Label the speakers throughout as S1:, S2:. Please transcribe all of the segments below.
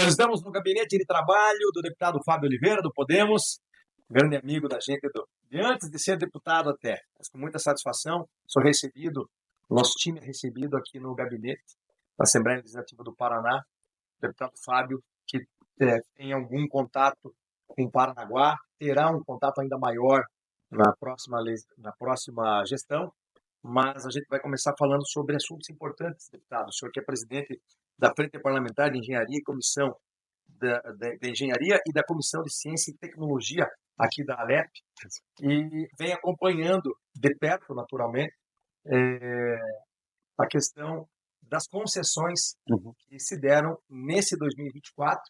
S1: Nós estamos no gabinete de trabalho do deputado Fábio Oliveira, do Podemos, grande amigo da gente de antes de ser deputado até. Mas com muita satisfação, sou recebido, nosso time é recebido aqui no gabinete da Assembleia Legislativa do Paraná, o deputado Fábio, que tem algum contato com o Paranaguá, terá um contato ainda maior na próxima gestão, mas a gente vai começar falando sobre assuntos importantes, deputado. O senhor que é presidente da Frente Parlamentar de Engenharia e Comissão da Engenharia e da Comissão de Ciência e Tecnologia aqui da Alep, e vem acompanhando de perto, naturalmente, a questão das concessões que se deram nesse 2024.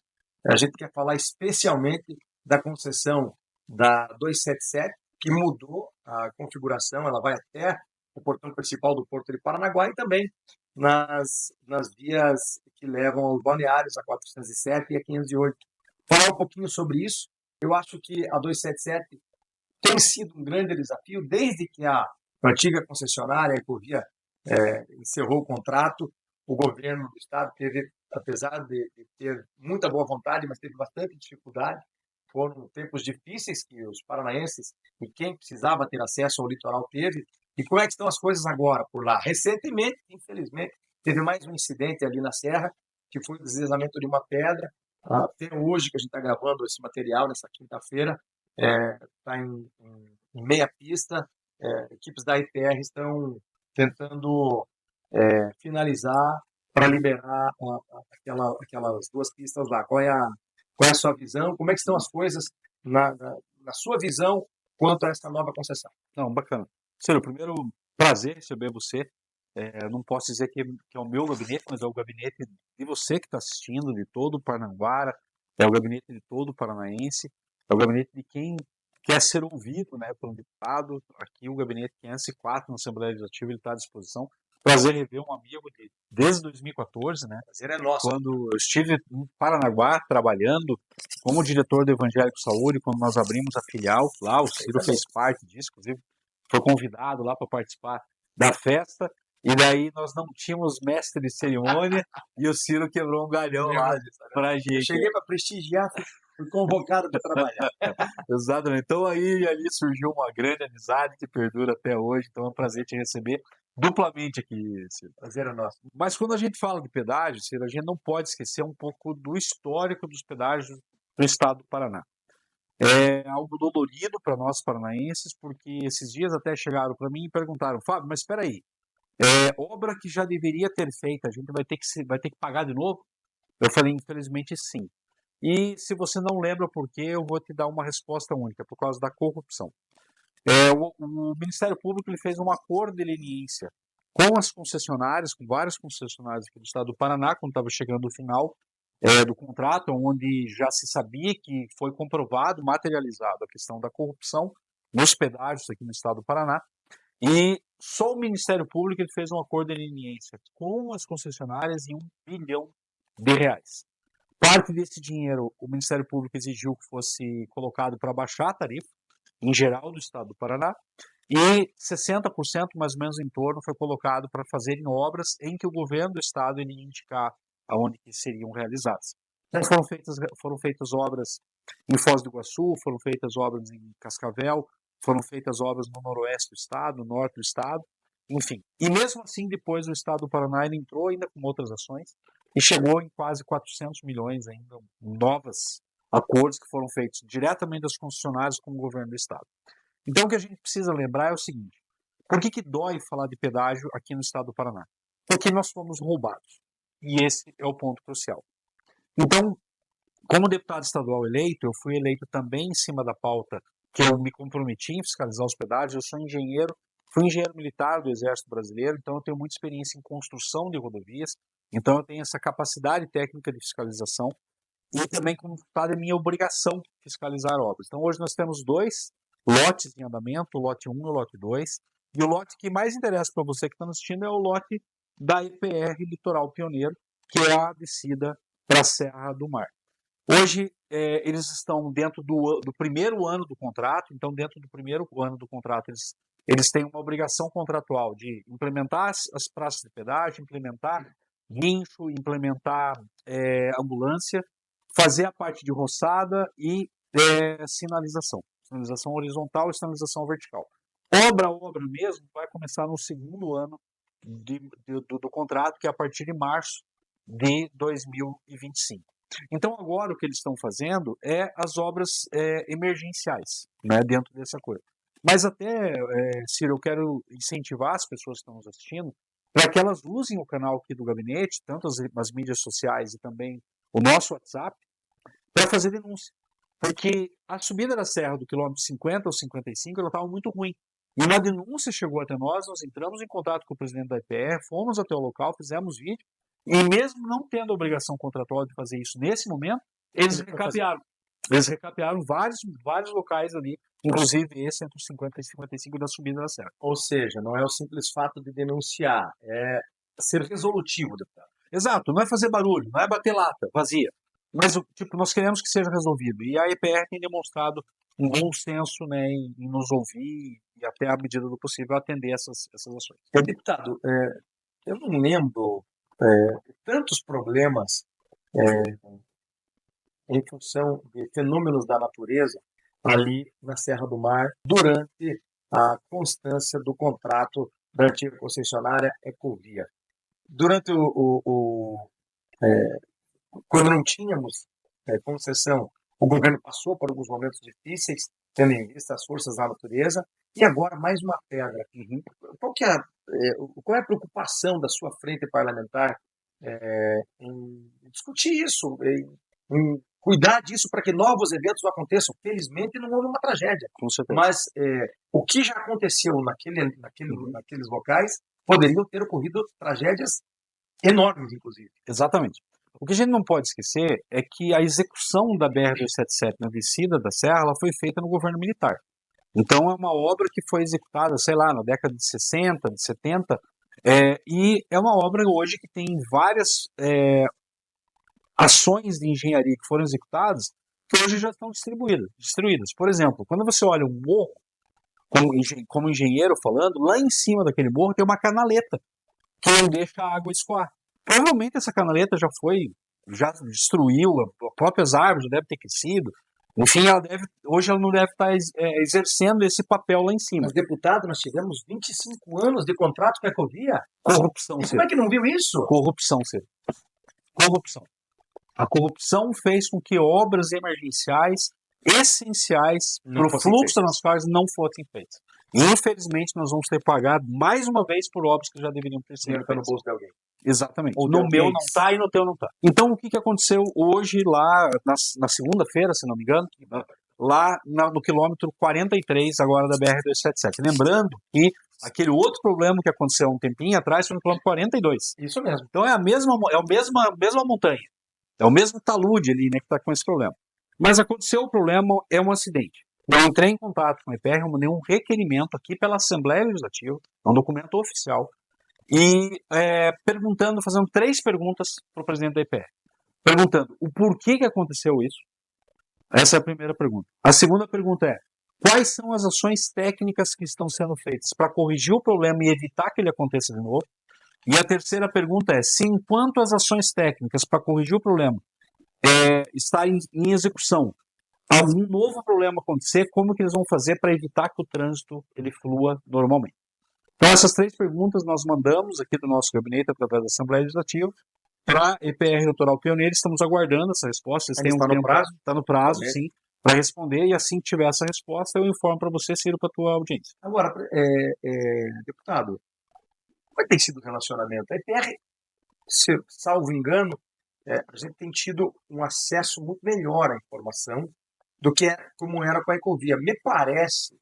S1: A gente quer falar especialmente da concessão da 277, que mudou a configuração, ela vai até o portão principal do Porto de Paranaguá e também nas vias que levam aos balneários, a 407 e a 508. Falar um pouquinho sobre isso. Eu acho que a 277 tem sido um grande desafio, desde que a antiga concessionária, a Ecovia, encerrou o contrato. O governo do estado teve, apesar de ter muita boa vontade, mas teve bastante dificuldade. Foram tempos difíceis que os paranaenses e quem precisava ter acesso ao litoral teve. E como é que estão as coisas agora por lá? Recentemente, infelizmente, teve mais um incidente ali na Serra, que foi o deslizamento de uma pedra. Até hoje que a gente está gravando esse material, nessa quinta-feira, está em meia pista. Equipes da IPR estão tentando finalizar para liberar aquelas duas pistas lá. Qual é a sua visão? Como é que estão as coisas na sua visão quanto a essa nova concessão?
S2: Não, bacana. Ciro, primeiro, prazer receber você. Não posso dizer que é o meu gabinete, mas é o gabinete de você que está assistindo, de todo o Paranaguara, é o gabinete de todo o paranaense, é o gabinete de quem quer ser ouvido, né, por um deputado. Aqui o gabinete 504 na Assembleia Legislativa, ele está à disposição. Prazer rever um amigo desde 2014, né?
S1: Prazer é nosso.
S2: Quando eu estive em Paranaguá trabalhando como diretor do Evangélico Saúde, quando nós abrimos a filial lá, o Ciro fez parte disso, inclusive foi convidado lá para participar da festa, e daí nós não tínhamos mestre de cerimônia e o Ciro quebrou um galhão lá pra gente.
S1: Eu cheguei para prestigiar, fui convocado para trabalhar.
S2: Exatamente. Então aí ali surgiu uma grande amizade que perdura até hoje, então é um prazer te receber duplamente aqui, Ciro.
S1: Prazer é nosso.
S2: Mas quando a gente fala de pedágio, Ciro, a gente não pode esquecer um pouco do histórico dos pedágios do estado do Paraná. É algo dolorido para nós paranaenses, porque esses dias até chegaram para mim e perguntaram: Fábio, mas espera aí, obra que já deveria ter feita, a gente vai ter que pagar de novo? Eu falei, infelizmente sim. E se você não lembra por quê, eu vou te dar uma resposta única, por causa da corrupção. O Ministério Público ele fez um acordo de leniência com as concessionárias, com várias concessionárias aqui do estado do Paraná, quando estava chegando o final do contrato, onde já se sabia que foi comprovado, materializado a questão da corrupção nos pedágios aqui no estado do Paraná, e só o Ministério Público ele fez um acordo de leniência com as concessionárias em R$ 1 bilhão. Parte desse dinheiro o Ministério Público exigiu que fosse colocado para baixar a tarifa, em geral do estado do Paraná, e 60% mais ou menos em torno foi colocado para fazerem obras em que o governo do estado ele ia indicar aonde que seriam realizadas. Então foram feitas obras em Foz do Iguaçu, foram feitas obras em Cascavel, foram feitas obras no noroeste do estado, no norte do estado, enfim. E mesmo assim, depois o estado do Paraná ele entrou ainda com outras ações e chegou em quase 400 milhões ainda, novos acordos que foram feitos diretamente das concessionárias com o governo do estado. Então o que a gente precisa lembrar é o seguinte: por que dói falar de pedágio aqui no estado do Paraná? Porque nós fomos roubados. E esse é o ponto crucial. Então, como deputado estadual eleito, eu fui eleito também em cima da pauta que eu me comprometi em fiscalizar os pedágios. Eu sou engenheiro, fui engenheiro militar do Exército Brasileiro, então eu tenho muita experiência em construção de rodovias, então eu tenho essa capacidade técnica de fiscalização e também, como deputado, é minha obrigação fiscalizar obras. Então hoje nós temos 2 lotes em andamento, o lote 1 e o lote 2, e o lote que mais interessa para você que está nos assistindo é o lote da EPR Litoral Pioneiro, que é a descida para a Serra do Mar. Hoje, eles estão dentro do primeiro ano do contrato, então dentro do primeiro ano do contrato eles têm uma obrigação contratual de implementar as praças de pedágio, implementar guincho, implementar ambulância, fazer a parte de roçada e sinalização. Sinalização horizontal e sinalização vertical. Obra mesmo vai começar no segundo ano do contrato, que é a partir de março de 2025. Então, agora o que eles estão fazendo é as obras emergenciais, né, dentro dessa coisa. Mas até, Ciro, eu quero incentivar as pessoas que estão nos assistindo para que elas usem o canal aqui do gabinete, tanto as mídias sociais e também o nosso WhatsApp, para fazer denúncia. Porque a subida da serra do quilômetro 50 ou 55, ela estava muito ruim. E uma denúncia chegou até nós entramos em contato com o presidente da EPR, fomos até o local, fizemos vídeo, e mesmo não tendo a obrigação contratual de fazer isso nesse momento, eles recapearam. Eles recapearam vários locais ali, inclusive esse entre os 50 e 55 da subida da serra.
S1: Ou seja, não é o simples fato de denunciar, é ser resolutivo, deputado.
S2: Exato, não é fazer barulho, não é bater lata vazia. Mas nós queremos que seja resolvido. E a EPR tem demonstrado um bom senso, né, em nos ouvir e até à medida do possível atender essas ações.
S1: Deputado, eu não lembro tantos problemas em função de fenômenos da natureza ali na Serra do Mar durante a constância do contrato da antiga concessionária Ecovia. Durante quando não tínhamos concessão, o governo passou por alguns momentos difíceis, tendo em vista as forças da natureza, e agora mais uma pedra. Qual é a preocupação da sua frente parlamentar em discutir isso, em cuidar disso para que novos eventos não aconteçam? Felizmente não houve uma tragédia, mas o que já aconteceu naqueles locais poderiam ter ocorrido tragédias enormes, inclusive.
S2: Exatamente. O que a gente não pode esquecer é que a execução da BR-277 na descida da serra ela foi feita no governo militar. Então é uma obra que foi executada, sei lá, na década de 60, de 70, e é uma obra hoje que tem várias ações de engenharia que foram executadas que hoje já estão destruídas. Por exemplo, quando você olha um morro, como engenheiro falando, lá em cima daquele morro tem uma canaleta que não deixa a água escoar. Provavelmente essa canaleta já destruiu, as próprias árvores já devem ter crescido. Enfim, hoje ela não deve estar exercendo esse papel lá em cima.
S1: Mas, deputado, nós tivemos 25 anos de contrato com a Ecovia.
S2: Corrupção,
S1: e como é que não viu isso?
S2: Corrupção, Ciro. Corrupção. A corrupção fez com que obras emergenciais essenciais para o fluxo das nossas não fossem feitas. Infelizmente, nós vamos ter pagado mais uma vez por obras que já deveriam ter sido feitas.
S1: No bolso de alguém.
S2: Exatamente. No meu não está e no teu não está. Então, o que aconteceu hoje lá, na segunda-feira, se não me engano, lá no quilômetro 43 agora da BR-277. Lembrando que aquele outro problema que aconteceu há um tempinho atrás foi no quilômetro 42.
S1: Isso mesmo.
S2: Então, é a mesma montanha. É o mesmo talude ali, né, que está com esse problema. Mas aconteceu o problema, é um acidente. Eu entrei em contato com a EPR, eu mandei um requerimento aqui pela Assembleia Legislativa, é um documento oficial, e fazendo 3 perguntas para o presidente da EPR. Perguntando o porquê que aconteceu isso. Essa é a primeira pergunta. A segunda pergunta é, quais são as ações técnicas que estão sendo feitas para corrigir o problema e evitar que ele aconteça de novo? E a terceira pergunta é, se enquanto as ações técnicas para corrigir o problema está em execução, algum novo problema acontecer, como que eles vão fazer para evitar que o trânsito ele flua normalmente? Então, essas 3 perguntas nós mandamos aqui do nosso gabinete, através da Assembleia Legislativa, para a EPR Litoral Pioneira. Estamos aguardando essa resposta. Eles têm um tempo, está no prazo, sim, para responder, e assim que tiver essa resposta, eu informo para você, Ciro, para a tua audiência.
S1: Agora, deputado, como tem sido o relacionamento? A EPR, salvo engano, a gente tem tido um acesso muito melhor à informação do que como era com a Ecovia. Me parece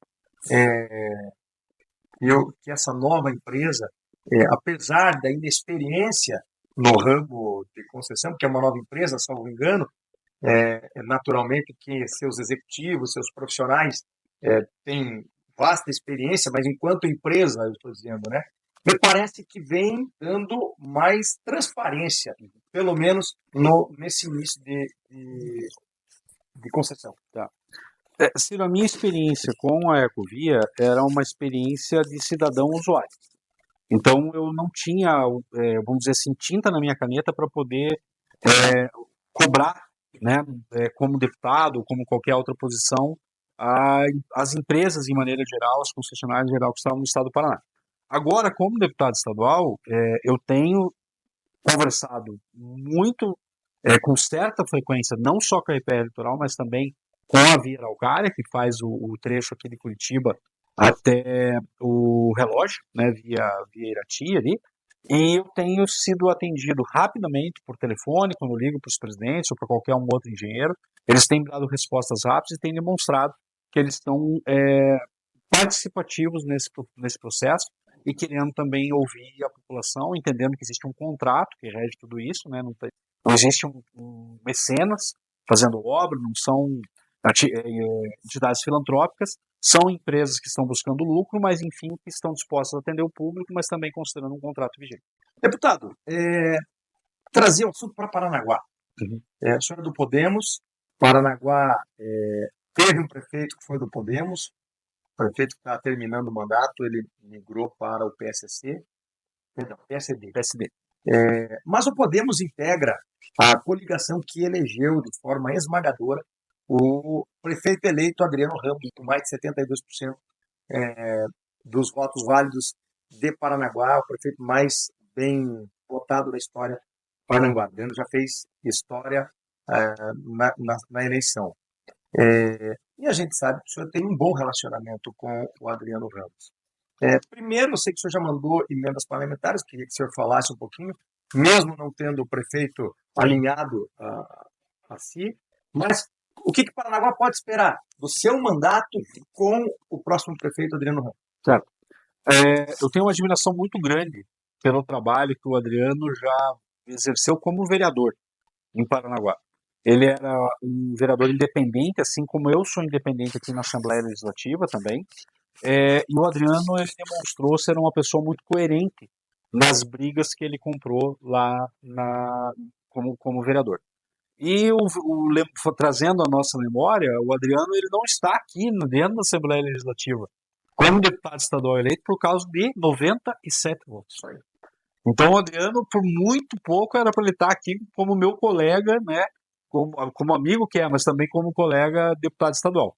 S1: que essa nova empresa, apesar da inexperiência no ramo de concessão, que é uma nova empresa, salvo engano, naturalmente que seus executivos, seus profissionais têm vasta experiência, mas enquanto empresa, eu estou dizendo, né? Me parece que vem dando mais transparência, pelo menos nesse início de concessão.
S2: Tá. Ciro, a minha experiência com a Ecovia era uma experiência de cidadão usuário. Então, eu não tinha, vamos dizer assim, tinta na minha caneta para poder cobrar né, como deputado ou como qualquer outra posição, as empresas em maneira geral, as concessionárias em geral que estavam no estado do Paraná. Agora, como deputado estadual, eu tenho conversado muito, com certa frequência, não só com a EPE Litoral, mas também com a Via Araucária, que faz o trecho aqui de Curitiba até o Relógio, né, via Irati ali, e eu tenho sido atendido rapidamente por telefone, quando eu ligo para os presidentes ou para qualquer um outro engenheiro. Eles têm dado respostas rápidas e têm demonstrado que eles estão participativos nesse processo e querendo também ouvir a população, entendendo que existe um contrato que rege tudo isso, né? Não existe um mecenas fazendo obra, não são entidades filantrópicas, são empresas que estão buscando lucro, mas enfim, que estão dispostas a atender o público, mas também considerando um contrato vigente.
S1: Deputado, trazer o assunto para Paranaguá. O senhor é do Podemos, Paranaguá teve um prefeito que foi do Podemos, o prefeito que está terminando o mandato, ele migrou para o PSD. Mas o Podemos integra a coligação que elegeu de forma esmagadora o prefeito eleito Adriano Ramos, com mais de 72% dos votos válidos de Paranaguá, o prefeito mais bem votado da história de Paranaguá. Adriano já fez história na eleição. E a gente sabe que o senhor tem um bom relacionamento com o Adriano Ramos. Primeiro, eu sei que o senhor já mandou emendas parlamentares, queria que o senhor falasse um pouquinho, mesmo não tendo o prefeito alinhado a si, mas o que Paranaguá pode esperar do seu mandato com o próximo prefeito Adriano Ramos?
S2: Certo. Eu tenho uma admiração muito grande pelo trabalho que o Adriano já exerceu como vereador em Paranaguá. Ele era um vereador independente, assim como eu sou independente aqui na Assembleia Legislativa também. E o Adriano, ele demonstrou ser uma pessoa muito coerente nas brigas que ele comprou lá como vereador. E trazendo a nossa memória, o Adriano ele não está aqui dentro da Assembleia Legislativa como deputado estadual eleito por causa de 97 votos. Então o Adriano, por muito pouco, era para ele estar aqui como meu colega, né, como amigo que é, mas também como colega deputado estadual.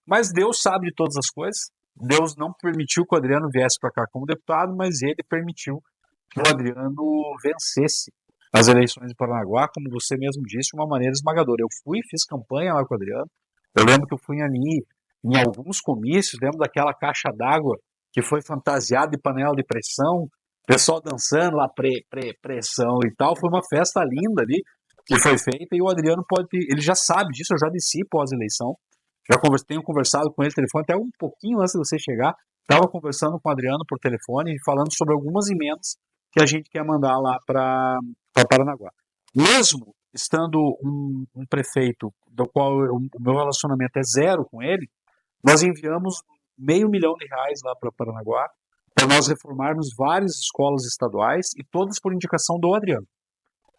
S2: Mas Deus sabe de todas as coisas. Deus não permitiu que o Adriano viesse para cá como deputado, mas ele permitiu que o Adriano vencesse as eleições de Paranaguá, como você mesmo disse, de uma maneira esmagadora. Eu fiz campanha lá com o Adriano. Eu lembro que eu fui ali em alguns comícios, lembro daquela caixa d'água que foi fantasiada de panela de pressão, pessoal dançando lá, pressão e tal. Foi uma festa linda ali que foi feita e o Adriano ele já sabe disso, eu já desci pós-eleição. Tenho conversado com ele no telefone, até um pouquinho antes de você chegar, estava conversando com o Adriano por telefone, falando sobre algumas emendas que a gente quer mandar lá para Paranaguá. Mesmo estando um prefeito do qual o meu relacionamento é zero com ele, nós enviamos R$500 mil lá para Paranaguá, para nós reformarmos várias escolas estaduais, e todas por indicação do Adriano.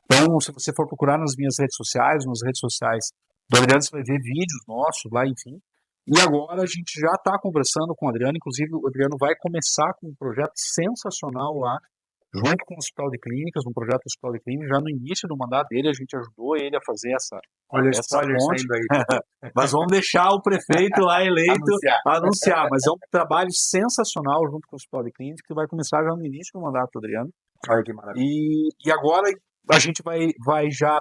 S2: Então, se você for procurar nas minhas redes sociais, do Adriano, você vai ver vídeos nossos lá, enfim. E agora a gente já está conversando com o Adriano, inclusive o Adriano vai começar com um projeto sensacional lá, junto com o Hospital de Clínicas, um projeto do Hospital de Clínicas, já no início do mandato dele, a gente ajudou ele a fazer essa ponte. Mas vamos deixar o prefeito lá eleito anunciar. Mas é um trabalho sensacional junto com o Hospital de Clínicas, que vai começar já no início do mandato do Adriano.
S1: Olha que maravilha.
S2: E agora a gente vai já...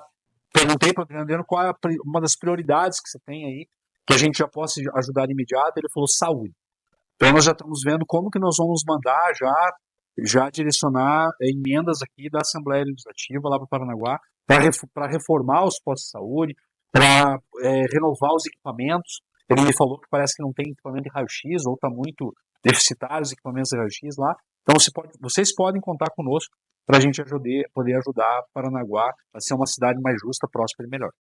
S2: Perguntei para o Adriano qual é uma das prioridades que você tem aí, que a gente já possa ajudar de imediato. Ele falou saúde. Então nós já estamos vendo como que nós vamos mandar já direcionar emendas aqui da Assembleia Legislativa lá para Paranaguá para reformar os postos de saúde, para renovar os equipamentos. Ele me falou que parece que não tem equipamento de raio-x ou está muito deficitário os equipamentos de raio-x lá. Então vocês podem contar conosco para a gente poder ajudar Paranaguá a ser uma cidade mais justa, próspera e melhor.